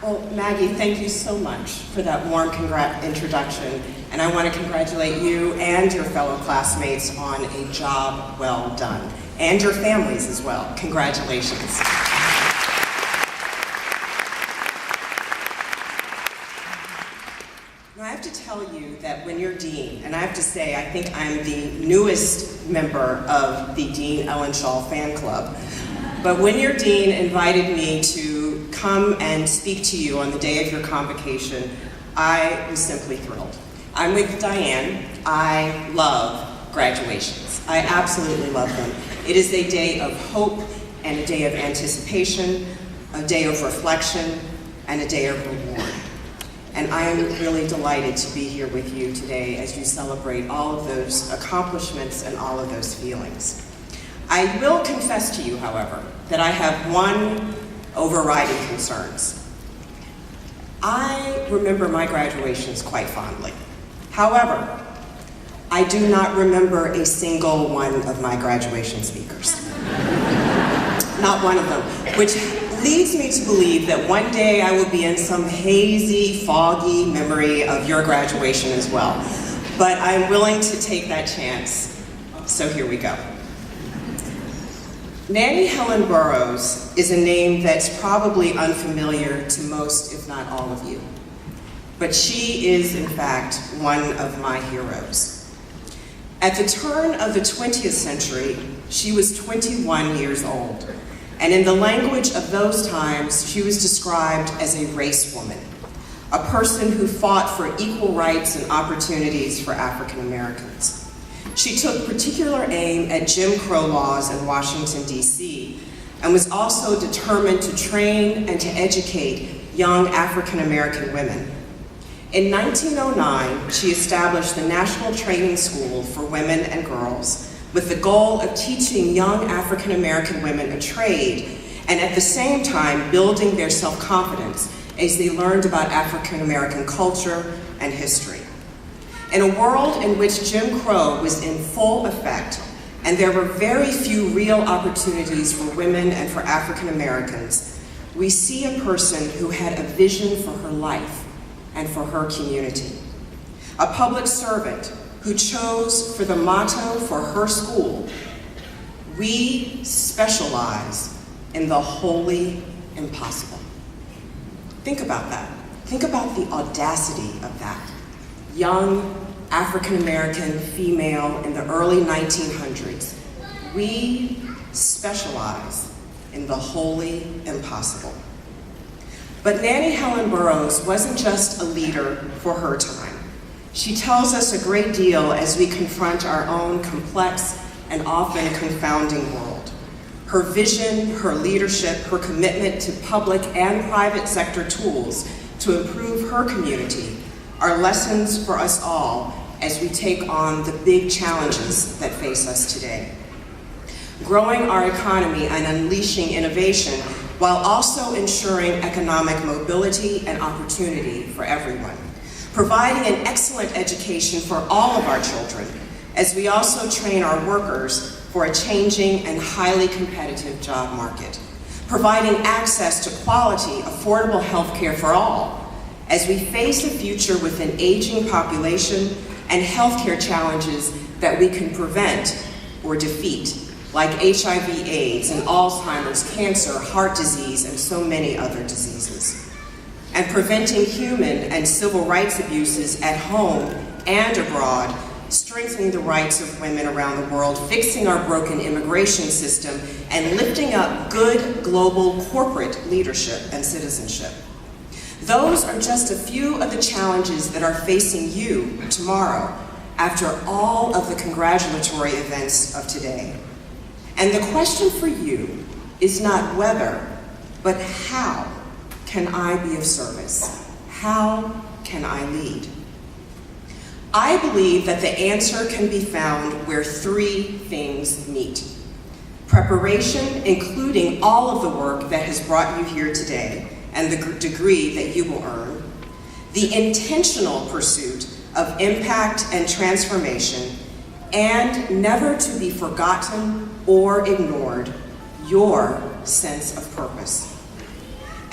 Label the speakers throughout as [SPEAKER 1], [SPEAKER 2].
[SPEAKER 1] Well, Maggie, thank you so much for that warm introduction, and I want to congratulate you and your fellow classmates on a job well done, and your families as well. Congratulations. Now, I have to tell you that when you're dean, and I have to say, I think I'm the newest member of the Dean Ellen Shaw fan club, but when your dean invited me to come and speak to you on the day of your convocation, I was simply thrilled. I'm with Diane. I love graduations. I absolutely love them. It is a day of hope and a day of anticipation, a day of reflection, and a day of reward. And I am really delighted to be here with you today as you celebrate all of those accomplishments and all of those feelings. I will confess to you, however, that I have one overriding concerns. I remember my graduations quite fondly. However, I do not remember a single one of my graduation speakers. Not one of them, which leads me to believe that one day I will be in some hazy, foggy memory of your graduation as well. But I'm willing to take that chance, so here we go. Nannie Helen Burroughs is a name that's probably unfamiliar to most, if not all of you. But she is, in fact, one of my heroes. At the turn of the 20th century, she was 21 years old. And in the language of those times, she was described as a race woman, a person who fought for equal rights and opportunities for African Americans. She took particular aim at Jim Crow laws in Washington, D.C., and was also determined to train and to educate young African American women. In 1909, she established the National Training School for Women and Girls with the goal of teaching young African American women a trade, and at the same time building their self-confidence as they learned about African American culture and history. In a world in which Jim Crow was in full effect, and there were very few real opportunities for women and for African Americans, we see a person who had a vision for her life and for her community. A public servant who chose for the motto for her school, "We specialize in the wholly impossible." Think about that. Think about the audacity of that. Young African American female in the early 1900s. We specialize in the wholly impossible. But Nannie Helen Burroughs wasn't just a leader for her time. She tells us a great deal as we confront our own complex and often confounding world. Her vision, her leadership, her commitment to public and private sector tools to improve her community are lessons for us all as we take on the big challenges that face us today. Growing our economy and unleashing innovation while also ensuring economic mobility and opportunity for everyone. Providing an excellent education for all of our children as we also train our workers for a changing and highly competitive job market. Providing access to quality, affordable health care for all as we face a future with an aging population and healthcare challenges that we can prevent or defeat, like HIV/AIDS and Alzheimer's, cancer, heart disease, and so many other diseases. And preventing human and civil rights abuses at home and abroad, strengthening the rights of women around the world, fixing our broken immigration system, and lifting up good global corporate leadership and citizenship. Those are just a few of the challenges that are facing you tomorrow after all of the congratulatory events of today. And the question for you is not whether, but how can I be of service? How can I lead? I believe that the answer can be found where three things meet. Preparation, including all of the work that has brought you here today and the degree that you will earn. The intentional pursuit of impact and transformation, and never to be forgotten or ignored, your sense of purpose.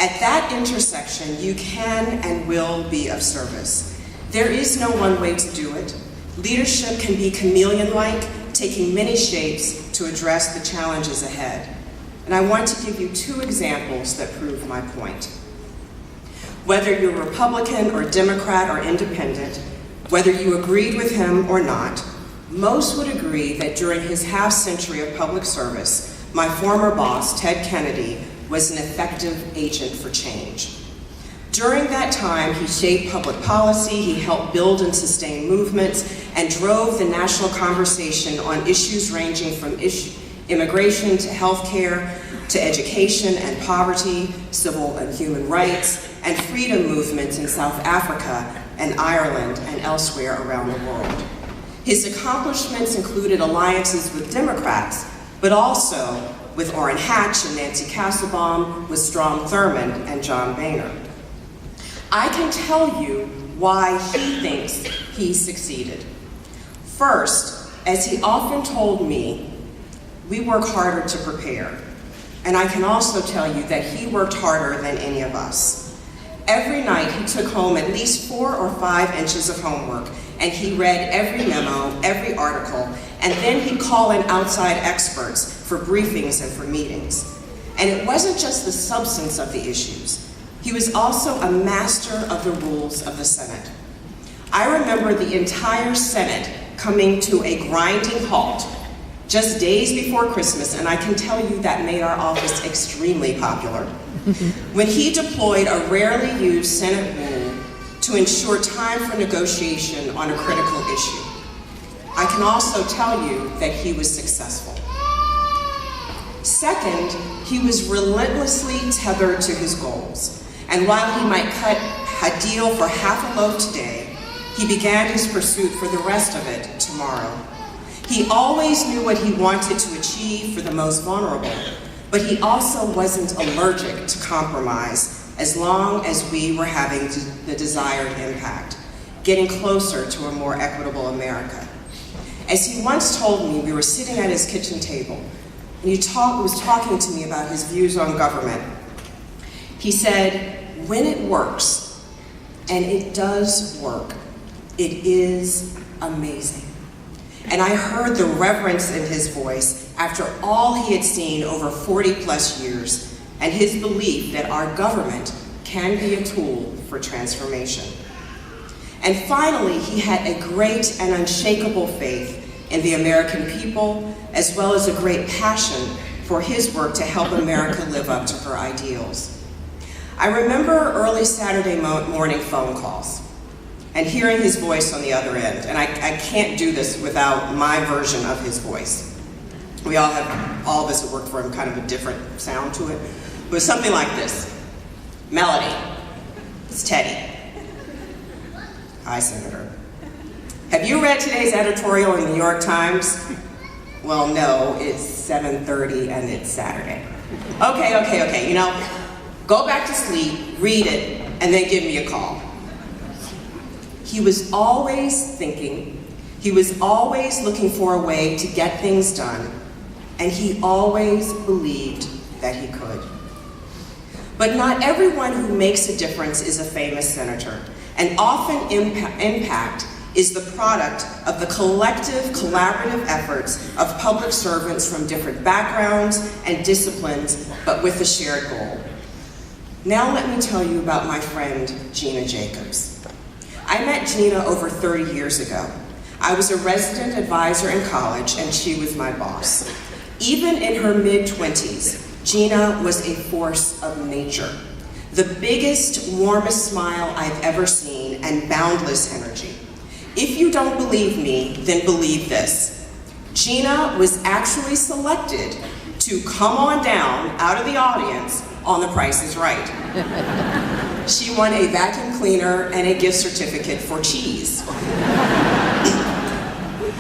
[SPEAKER 1] At that intersection, you can and will be of service. There is no one way to do it. Leadership can be chameleon-like, taking many shapes to address the challenges ahead. And I want to give you two examples that prove my point. Whether you're Republican or Democrat or independent, whether you agreed with him or not, most would agree that during his half-century of public service, my former boss, Ted Kennedy, was an effective agent for change. During that time, he shaped public policy, he helped build and sustain movements, and drove the national conversation on issues ranging from immigration to healthcare, to education and poverty, civil and human rights, and freedom movements in South Africa and Ireland and elsewhere around the world. His accomplishments included alliances with Democrats, but also with Orrin Hatch and Nancy Kassebaum, with Strom Thurmond and John Boehner. I can tell you why he thinks he succeeded. First, as he often told me, we work harder to prepare. And I can also tell you that he worked harder than any of us. Every night he took home at least 4 or 5 inches of homework, and he read every memo, every article, and then he'd call in outside experts for briefings and for meetings. And it wasn't just the substance of the issues. He was also a master of the rules of the Senate. I remember the entire Senate coming to a grinding halt just days before Christmas, and I can tell you that made our office extremely popular, when he deployed a rarely used Senate rule to ensure time for negotiation on a critical issue. I can also tell you that he was successful. Second, he was relentlessly tethered to his goals. And while he might cut a deal for half a loaf today, he began his pursuit for the rest of it tomorrow. He always knew what he wanted to achieve for the most vulnerable, but he also wasn't allergic to compromise as long as we were having the desired impact, getting closer to a more equitable America. As he once told me, we were sitting at his kitchen table, and he was talking to me about his views on government. He said, when it works, and it does work, it is amazing. And I heard the reverence in his voice after all he had seen over 40 plus years, and his belief that our government can be a tool for transformation. And finally, he had a great and unshakable faith in the American people, as well as a great passion for his work to help America live up to her ideals. I remember early Saturday morning phone calls and hearing his voice on the other end. And I can't do this without my version of his voice. We all of us that worked for him, kind of a different sound to it. It was something like this. Melody, it's Teddy. Hi, Senator. Have you read today's editorial in the New York Times? Well, no, it's 7:30 and it's Saturday. Okay, you know, go back to sleep, read it, and then give me a call. He was always thinking, he was always looking for a way to get things done, and he always believed that he could. But not everyone who makes a difference is a famous senator, and often impact is the product of the collective, collaborative efforts of public servants from different backgrounds and disciplines, but with a shared goal. Now let me tell you about my friend, Gina Jacobs. I met Gina over 30 years ago. I was a resident advisor in college, and she was my boss. Even in her mid-20s, Gina was a force of nature. The biggest, warmest smile I've ever seen, and boundless energy. If you don't believe me, then believe this. Gina was actually selected to come on down out of the audience on The Price is Right. She won a vacuum cleaner and a gift certificate for cheese.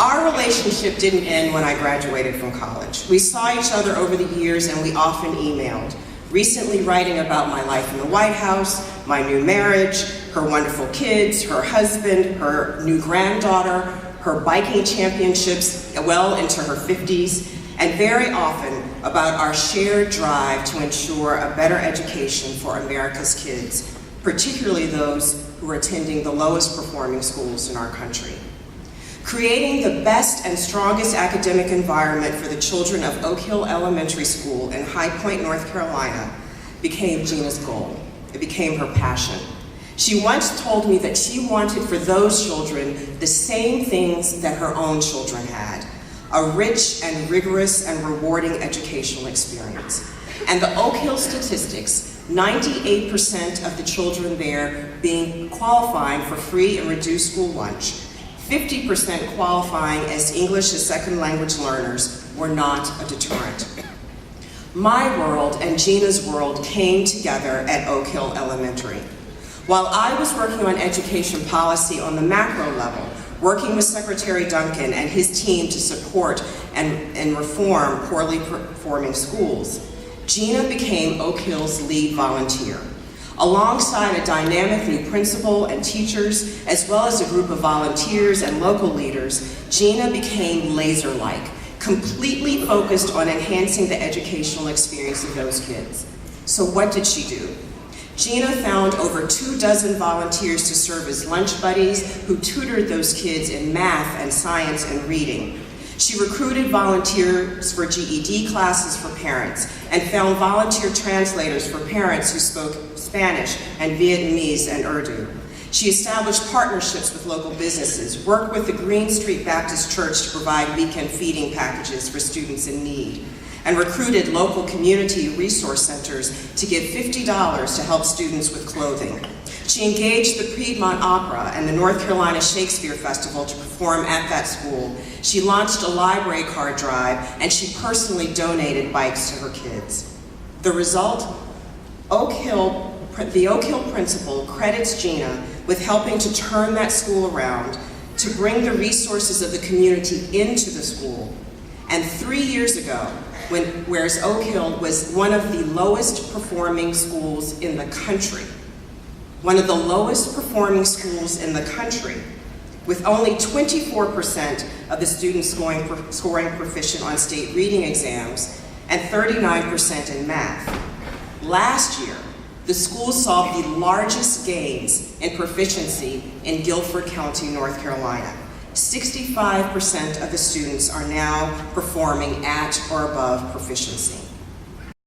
[SPEAKER 1] Our relationship didn't end when I graduated from college. We saw each other over the years, and we often emailed, recently writing about my life in the White House, my new marriage, her wonderful kids, her husband, her new granddaughter, her biking championships well into her 50s, and very often about our shared drive to ensure a better education for America's kids, particularly those who are attending the lowest performing schools in our country. Creating the best and strongest academic environment for the children of Oak Hill Elementary School in High Point, North Carolina, became Gina's goal. It became her passion. She once told me that she wanted for those children the same things that her own children had: a rich and rigorous and rewarding educational experience. And the Oak Hill statistics, 98% of the children there qualifying for free and reduced school lunch, 50% qualifying as English as second language learners, were not a deterrent. My world and Gina's world came together at Oak Hill Elementary. While I was working on education policy on the macro level, working with Secretary Duncan and his team to support and reform poorly performing schools, Gina became Oak Hill's lead volunteer. Alongside a dynamic new principal and teachers, as well as a group of volunteers and local leaders, Gina became laser-like, completely focused on enhancing the educational experience of those kids. So what did she do? Gina found over 24 volunteers to serve as lunch buddies who tutored those kids in math and science and reading. She recruited volunteers for GED classes for parents and found volunteer translators for parents who spoke Spanish and Vietnamese and Urdu. She established partnerships with local businesses, worked with the Green Street Baptist Church to provide weekend feeding packages for students in need, and recruited local community resource centers to give $50 to help students with clothing. She engaged the Piedmont Opera and the North Carolina Shakespeare Festival to perform at that school. She launched a library card drive, and she personally donated bikes to her kids. The result? The Oak Hill principal credits Gina with helping to turn that school around, to bring the resources of the community into the school. And 3 years ago, whereas Oak Hill was one of the lowest performing schools in the country, one of the lowest performing schools in the country, with only 24% of the students scoring proficient on state reading exams and 39% in math. Last year, the school saw the largest gains in proficiency in Guilford County, North Carolina. 65% of the students are now performing at or above proficiency.